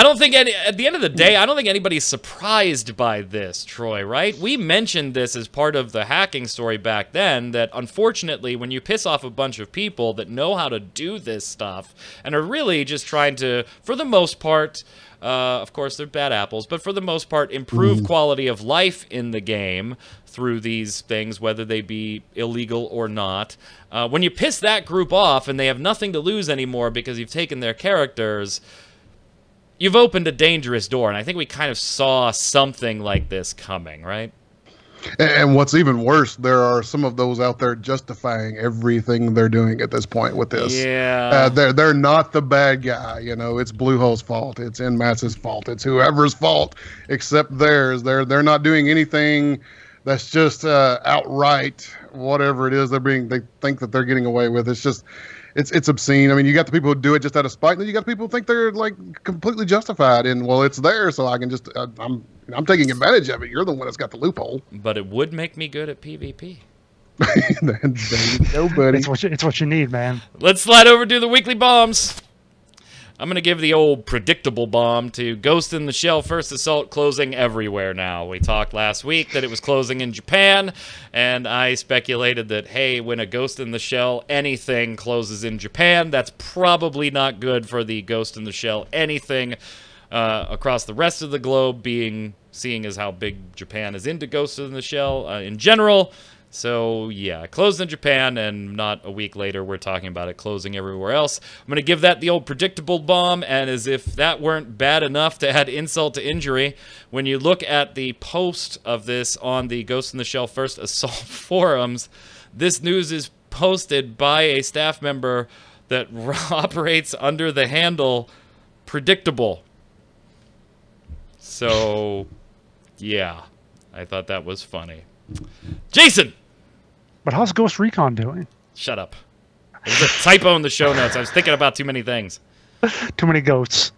don't think at the end of the day, I don't think anybody's surprised by this, Troy, right? We mentioned this as part of the hacking story back then, that unfortunately when you piss off a bunch of people that know how to do this stuff and are really just trying to, for the most part, of course, they're bad apples, but for the most part, improve quality of life in the game through these things, whether they be illegal or not. When you piss that group off and they have nothing to lose anymore because you've taken their characters, you've opened a dangerous door, and I think we kind of saw something like this coming, right? And what's even worse, there are some of those out there justifying everything they're doing at this point with this. Yeah. They're not the bad guy. It's Bluehole's fault. It's En Masse's fault. It's whoever's fault except theirs. They're not doing anything that's just outright whatever it is they think that they're getting away with. It's just it's obscene. I mean, you got the people who do it just out of spite, and then you got the people who think they're like completely justified in, well, it's there, so I can just I'm taking advantage of it. You're the one that's got the loophole. But it would make me good at PvP. Nobody. It's what you need, man. Let's slide over to the weekly bombs. I'm going to give the old predictable bomb to Ghost in the Shell First Assault closing everywhere now. We talked last week that it was closing in Japan, and I speculated that, hey, when a Ghost in the Shell anything closes in Japan, that's probably not good for the Ghost in the Shell anything across the rest of the globe, seeing as how big Japan is into Ghost in the Shell in general. So, yeah, closed in Japan, and not a week later, we're talking about it closing everywhere else. I'm going to give that the old predictable bomb, and as if that weren't bad enough to add insult to injury, when you look at the post of this on the Ghost in the Shell First Assault forums, this news is posted by a staff member that operates under the handle predictable. So, yeah, I thought that was funny. Jason! But how's Ghost Recon doing? Shut up. There's a typo in the show notes. I was thinking about too many things. Too many goats.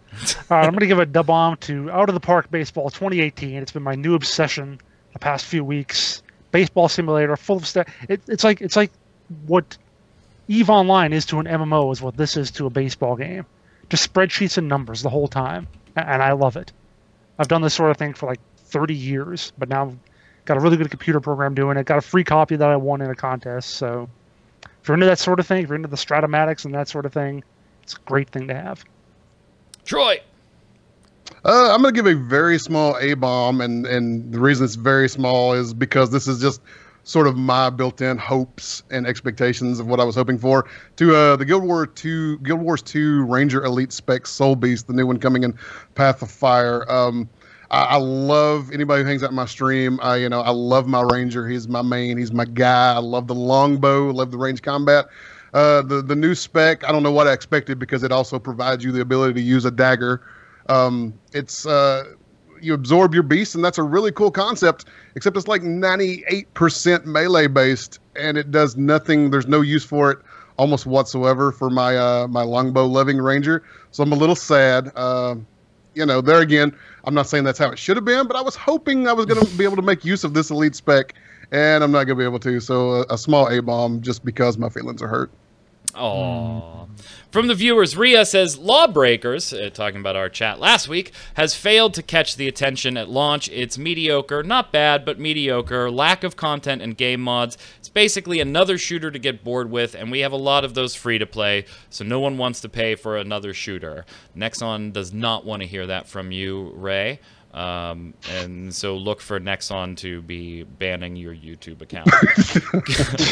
All right, I'm going to give a dub bomb to Out of the Park Baseball 2018. It's been my new obsession the past few weeks. Baseball simulator, full of stuff. It's like what EVE Online is to an MMO is what this is to a baseball game. Just spreadsheets and numbers the whole time, and I love it. I've done this sort of thing for like 30 years, but now I've got a really good computer program doing it. Got a free copy that I won in a contest. So if you're into that sort of thing, if you're into the Stratomatics and that sort of thing, it's a great thing to have. Troy! I'm going to give a very small A-bomb, and the reason it's very small is because this is just sort of my built-in hopes and expectations of what I was hoping for, to the Guild Wars 2 Ranger Elite Spec Soul Beast, the new one coming in Path of Fire. I love anybody who hangs out in my stream. I love my Ranger. He's my main. He's my guy. I love the longbow. I love the range combat. The new spec, I don't know what I expected because it also provides you the ability to use a dagger. You absorb your beast, and that's a really cool concept, except it's like 98% melee based, and it does nothing. There's no use for it almost whatsoever for my my longbow loving Ranger. So I'm a little sad. There again, I'm not saying that's how it should have been, but I was hoping I was going to be able to make use of this elite spec, and I'm not going to be able to. So a small A-bomb just because my feelings are hurt. Aww. From the viewers, Rhea says, Lawbreakers, talking about our chat last week, has failed to catch the attention at launch. It's mediocre, not bad, but mediocre, lack of content and game mods. It's basically another shooter to get bored with, and we have a lot of those free to play, so no one wants to pay for another shooter. Nexon does not want to hear that from you, Ray. And so look for Nexon to be banning your YouTube account.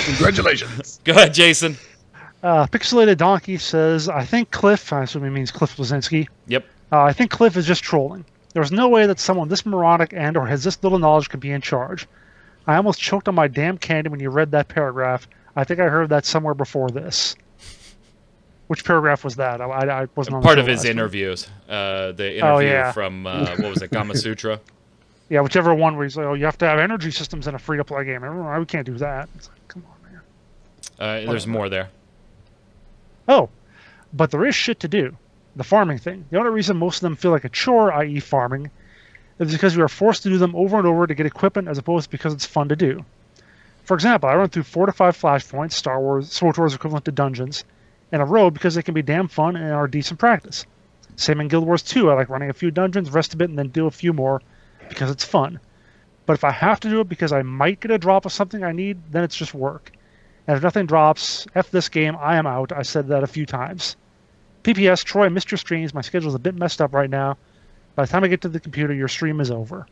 Congratulations. Go ahead, Jason. Pixelated Donkey says, I think Cliff, I assume he means Cliff Blazinski. Yep. I think Cliff is just trolling. There's no way that someone this moronic and or has this little knowledge could be in charge. I almost choked on my damn candy when you read that paragraph. I think I heard that somewhere before this. Which paragraph was that? I wasn't on the part show of his last interviews. The interview from, what was it, Gama Sutra? Yeah, whichever one where he's like, oh, you have to have energy systems in a free-to-play game. We can't do that. It's like, come on, man. There's more there. Oh, but there is shit to do. The farming thing. The only reason most of them feel like a chore, i.e. farming, is because we are forced to do them over and over to get equipment as opposed to because it's fun to do. For example, I run through 4 to 5 flashpoints, Star Wars, SWTOR's equivalent to dungeons, in a row because they can be damn fun and are decent practice. Same in Guild Wars 2. I like running a few dungeons, rest a bit, and then do a few more because it's fun. But if I have to do it because I might get a drop of something I need, then it's just work. And if nothing drops, F this game, I am out. I said that a few times. PPS, Troy, I missed your streams. My schedule's a bit messed up right now. By the time I get to the computer, your stream is over.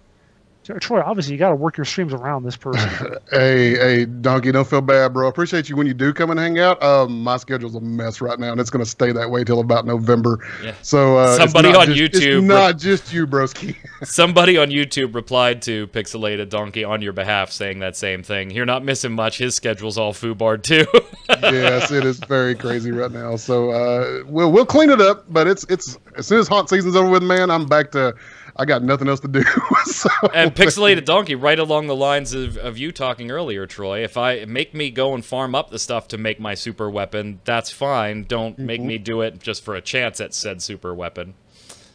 Troy, obviously, you got to work your streams around this person. Hey, Donkey, don't feel bad, bro. I appreciate you when you do come and hang out. My schedule's a mess right now, and it's going to stay that way till about November. Yeah. So somebody on YouTube, it's not just you, broski. Somebody on YouTube replied to Pixelated Donkey on your behalf, saying that same thing. You're not missing much. His schedule's all foobarred too. Yes, it is very crazy right now. So we'll clean it up, but it's as soon as haunt season's over with, man, I'm back to. I got nothing else to do. So. And Pixelated Donkey, right along the lines of you talking earlier, Troy, if I make me go and farm up the stuff to make my super weapon, that's fine. Don't make me do it just for a chance at said super weapon.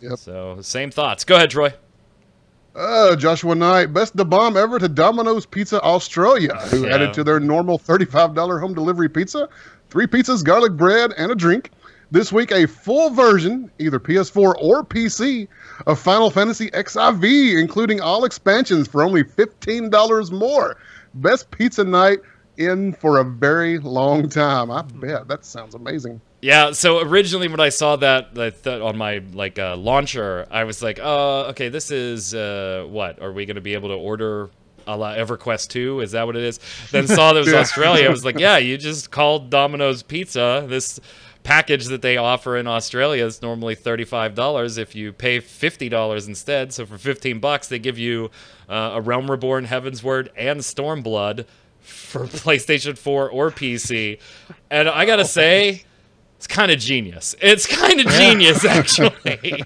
Yep. So, same thoughts. Go ahead, Troy. Joshua Knight, best da bomb ever to Domino's Pizza Australia, who added to their normal $35 home delivery pizza 3 pizzas, garlic bread, and a drink. This week, a full version, either PS4 or PC, of Final Fantasy XIV, including all expansions for only $15 more. Best pizza night in for a very long time. I bet. That sounds amazing. Yeah, so originally when I saw that on my launcher, I was like, oh, okay, this is, what? Are we going to be able to order a la EverQuest 2? Is that what it is? Then saw that it was Australia. I was like, yeah, you just called Domino's Pizza. This package that they offer in Australia is normally $35 if you pay $50 instead. So for $15 they give you a Realm Reborn, Heaven's Word, and Stormblood for PlayStation 4 or PC. And I gotta say, it's kind of genius. It's kind of genius, actually.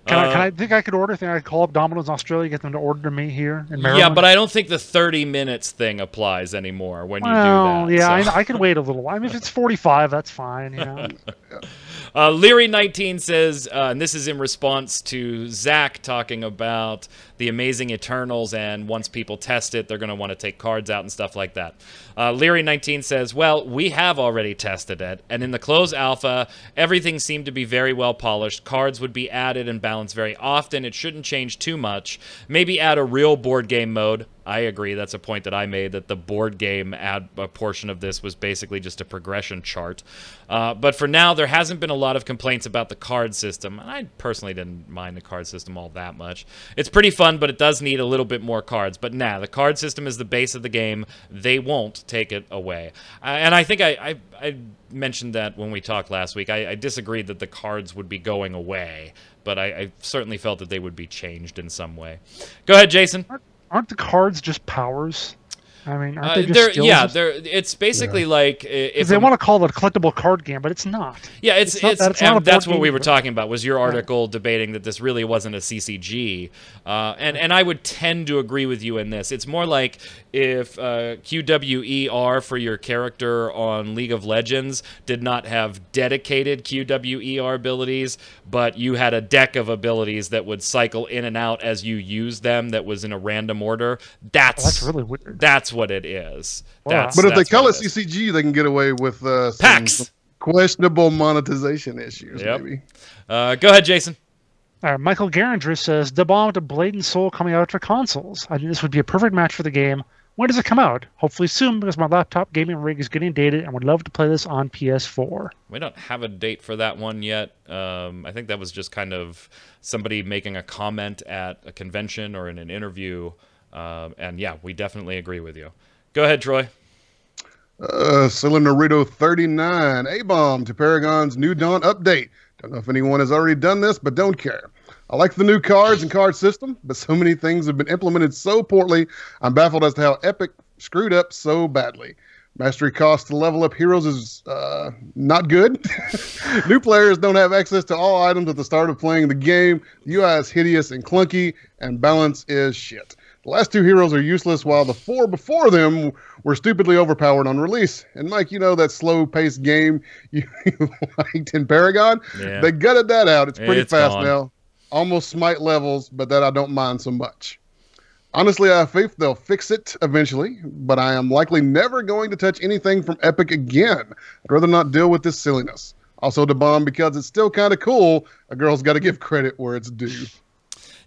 I think I could order? Think I could call up Domino's in Australia, get them to order me here in Maryland? Yeah, but I don't think the 30 minutes thing applies anymore when you do that. Yeah, so. I can wait a little while. I mean, if it's 45, that's fine. You know. Leary19 says, and this is in response to Zach talking about the Amazing Eternals, and once people test it, they're going to want to take cards out and stuff like that. Leary19 says, well, we have already tested it, and in the closed alpha, everything seemed to be very well polished. Cards would be added and balanced very often. It shouldn't change too much. Maybe add a real board game mode. I agree. That's a point that I made, that the board game portion of this was basically just a progression chart. But for now, there hasn't been a lot of complaints about the card system. I personally didn't mind the card system all that much. It's pretty fun, but it does need a little bit more cards. But the card system is the base of the game. They won't take it away. And I think I mentioned that when we talked last week. I disagreed that the cards would be going away, but I certainly felt that they would be changed in some way. Go ahead, Jason. Aren't the cards just powers? I mean, aren't they just skills? Yeah, it's basically like if they want to call it a collectible card game, but it's not. Yeah, that's what we were talking about. Was your article debating that this really wasn't a CCG? And I would tend to agree with you in this. It's more like if QWER for your character on League of Legends did not have dedicated QWER abilities, but you had a deck of abilities that would cycle in and out as you use them, that was in a random order. That's really weird. That's what it is. Wow. But if they call it CCG, they can get away with some questionable monetization issues, maybe. Go ahead, Jason. Michael Garinger says, "The bomb to Blade and Soul coming out for consoles. I think this would be a perfect match for the game. When does it come out? Hopefully soon, because my laptop gaming rig is getting dated and would love to play this on PS4. We don't have a date for that one yet. I think that was just kind of somebody making a comment at a convention or in an interview. And yeah, we definitely agree with you. Go ahead, Troy. Cylinderito 39, A-bomb to Paragon's New Dawn update. Don't know if anyone has already done this, but don't care. I like the new cards and card system, but so many things have been implemented so poorly, I'm baffled as to how Epic screwed up so badly. Mastery cost to level up heroes is not good. New players don't have access to all items at the start of playing the game. The UI is hideous and clunky, and balance is shit. The last two heroes are useless, while the four before them were stupidly overpowered on release. And Mike, you know that slow-paced game you liked in Paragon? Yeah. They gutted that out. It's pretty fast gone now. Almost Smite levels, but that I don't mind so much. Honestly, I have faith they'll fix it eventually, but I am likely never going to touch anything from Epic again. I'd rather not deal with this silliness. Also, the bomb, because it's still kind of cool, a girl's got to give credit where it's due.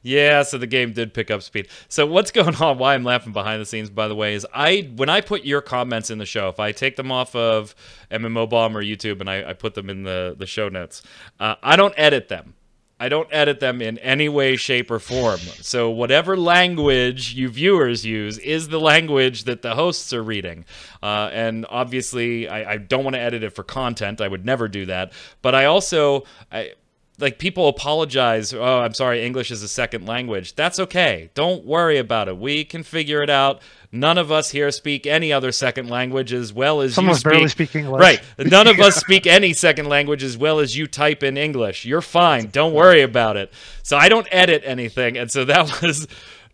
Yeah, so the game did pick up speed. So what's going on, why I'm laughing behind the scenes, by the way, is when I put your comments in the show, if I take them off of MMO Bomb or YouTube and I put them in the show notes, I don't edit them. I don't edit them in any way, shape, or form. So whatever language you viewers use is the language that the hosts are reading. And obviously, I don't want to edit it for content. I would never do that. But I also... like, people apologize, oh, I'm sorry, English is a second language. That's okay. Don't worry about it. We can figure it out. None of us here speak any other second language as well as Some you of us speak. barely speak English. Right. None of us speak any second language as well as you type in English. You're fine. Don't worry about it. So I don't edit anything. And so that was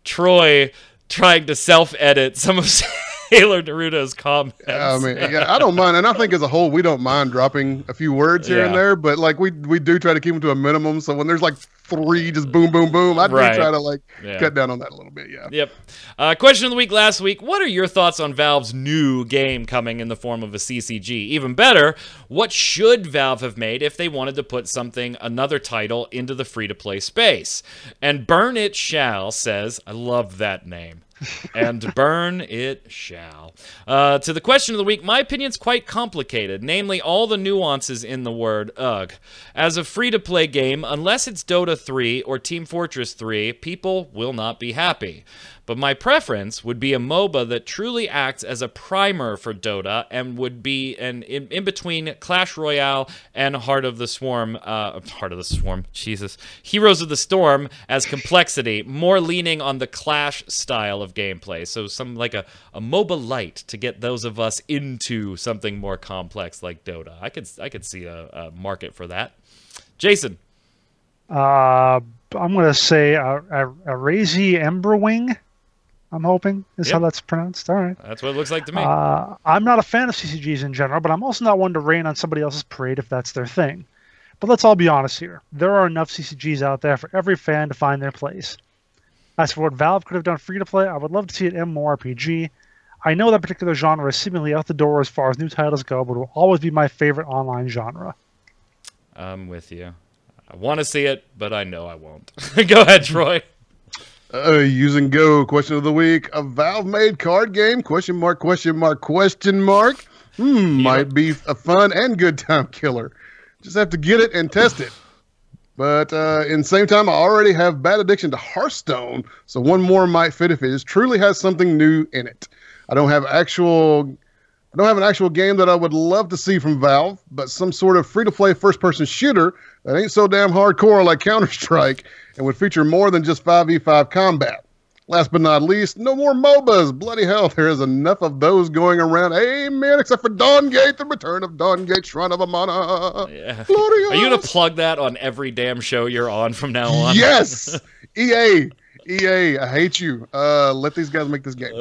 Troy trying to self-edit some of Sailor Naruto's comments. I mean, yeah, I don't mind, and I think as a whole we don't mind dropping a few words here and there, but like we do try to keep them to a minimum. So when there's like 3 just boom boom boom, I do try to like cut down on that a little bit. Yeah. Yep. Question of the week last week: what are your thoughts on Valve's new game coming in the form of a CCG? Even better, what should Valve have made if they wanted to put another title into the free-to-play space? And Burn It Shall says, I love that name. And burn it shall. To the question of the week, my opinion's quite complicated, namely all the nuances in the word ugh. As a free-to-play game, unless it's Dota 3 or Team Fortress 3, people will not be happy. But my preference would be a MOBA that truly acts as a primer for Dota and would be in between Clash Royale and Heart of the Swarm, Jesus, Heroes of the Storm as complexity, more leaning on the Clash style of gameplay. So some like a MOBA light to get those of us into something more complex like Dota. I could see a market for that. Jason. I'm gonna say a Razy Emberwing. I'm hoping is how that's pronounced. All right. That's what it looks like to me. I'm not a fan of CCGs in general, but I'm also not one to rain on somebody else's parade if that's their thing. But let's all be honest here. There are enough CCGs out there for every fan to find their place. As for what Valve could have done free-to-play, I would love to see an MMORPG. I know that particular genre is seemingly out the door as far as new titles go, but it will always be my favorite online genre. I'm with you. I want to see it, but I know I won't. Go ahead, Troy. Using Go, question of the week. A Valve-made card game, question mark, question mark, question mark. Might be a fun and good time killer. Just have to get it and test it. But in the same time, I already have bad addiction to Hearthstone, so one more might fit if it truly has something new in it. I don't have an actual game that I would love to see from Valve, but some sort of free-to-play first-person shooter that ain't so damn hardcore like Counter-Strike and would feature more than just 5v5 combat. Last but not least, no more MOBAs. Bloody hell, there is enough of those going around. Amen, except for Dawngate, the return of Dawngate, Shrine of Amana. Yeah. Glorious. Are you going to plug that on every damn show you're on from now on? Yes! EA, I hate you. Let these guys make this game.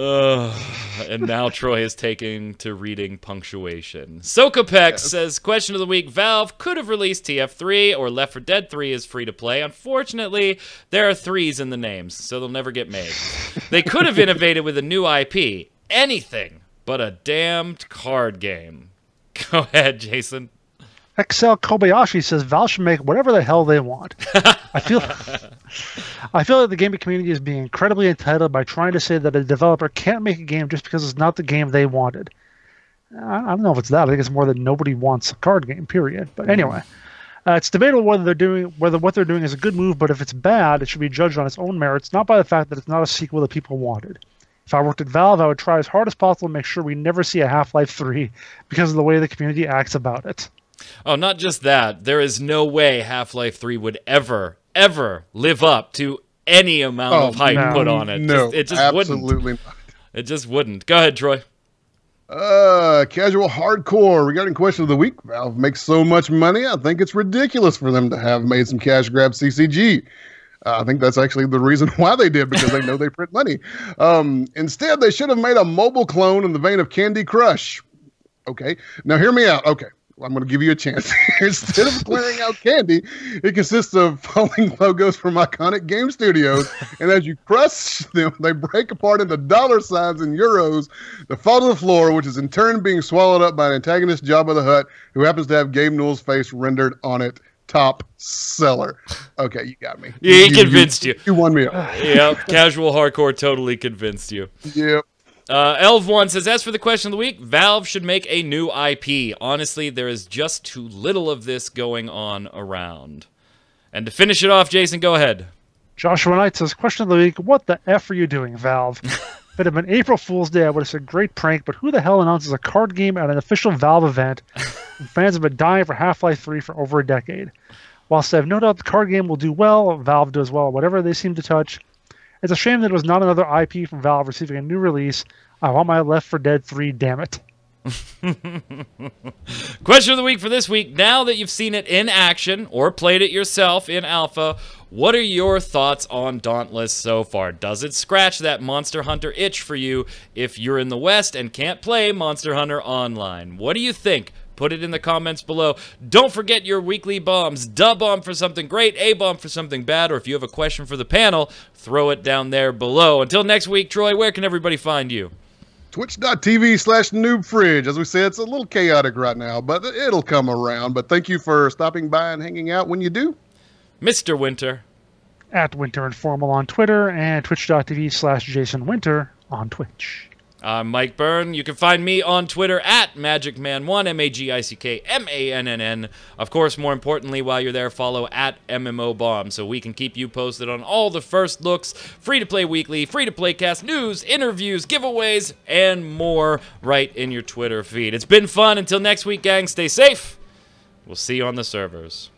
And now Troy is taking to reading punctuation. Sokapex says, question of the week, Valve could have released TF3 or Left 4 Dead 3 is free to play. Unfortunately, there are 3s in the names, so they'll never get made. They could have innovated with a new IP. Anything but a damned card game. Go ahead, Jason. XL Kobayashi says Valve should make whatever the hell they want. I feel like the gaming community is being incredibly entitled by trying to say that a developer can't make a game just because it's not the game they wanted. I don't know if it's that. I think it's more that nobody wants a card game, period. But anyway, it's debatable whether what they're doing is a good move, but if it's bad, it should be judged on its own merits, not by the fact that it's not a sequel that people wanted. If I worked at Valve, I would try as hard as possible to make sure we never see a Half-Life 3 because of the way the community acts about it. Oh, not just that. There is no way Half-Life 3 would ever live up to any amount of hype put on it. No, it just absolutely wouldn't. not. It just wouldn't. Go ahead, Troy. Casual hardcore. Regarding question of the week, Valve makes so much money, I think it's ridiculous for them to have made some cash grab CCG. I think that's actually the reason why they did, because they know they print money. Instead, they should have made a mobile clone in the vein of Candy Crush. Okay, now hear me out. Okay. I'm going to give you a chance. Instead of clearing out candy, it consists of falling logos from iconic game studios, and as you crush them, they break apart into dollar signs and euros that fall to the floor, which is in turn being swallowed up by an antagonist Jabba the Hutt, who happens to have Gabe Newell's face rendered on it. Top seller. Okay, you got me. Yeah, he convinced you. You won me over. Yep, casual hardcore totally convinced you. Yep. Elv1 says, as for the question of the week, Valve should make a new IP. Honestly, there is just too little of this going on around. And to finish it off, Jason, go ahead. Joshua Knight says, question of the week, what the F are you doing, Valve? If it had been April Fool's Day, I would have said great prank, but who the hell announces a card game at an official Valve event? And fans have been dying for Half-Life 3 for over a decade. Whilst I have no doubt the card game will do well, Valve does well, whatever they seem to touch. It's a shame that it was not another IP from Valve receiving a new release. I want my Left 4 Dead 3, damn it. Question of the week for this week. Now that you've seen it in action or played it yourself in alpha, what are your thoughts on Dauntless so far? Does it scratch that Monster Hunter itch for you if you're in the West and can't play Monster Hunter online? What do you think? Put it in the comments below. Don't forget your weekly bombs. D-bomb for something great, A-bomb for something bad, or if you have a question for the panel, throw it down there below. Until next week, Troy, where can everybody find you? Twitch.tv/noobfridge. As we said, it's a little chaotic right now, but it'll come around. But thank you for stopping by and hanging out when you do. Mr. Winter. At Winter Informal on Twitter and twitch.tv/JasonWinter on Twitch. I'm Mike Byrne. You can find me on Twitter at magicman1, MAGICKMANNN. Of course, more importantly, while you're there, follow at MMOBomb so we can keep you posted on all the first looks, free-to-play weekly, free-to-play cast, news, interviews, giveaways, and more right in your Twitter feed. It's been fun. Until next week, gang, stay safe. We'll see you on the servers.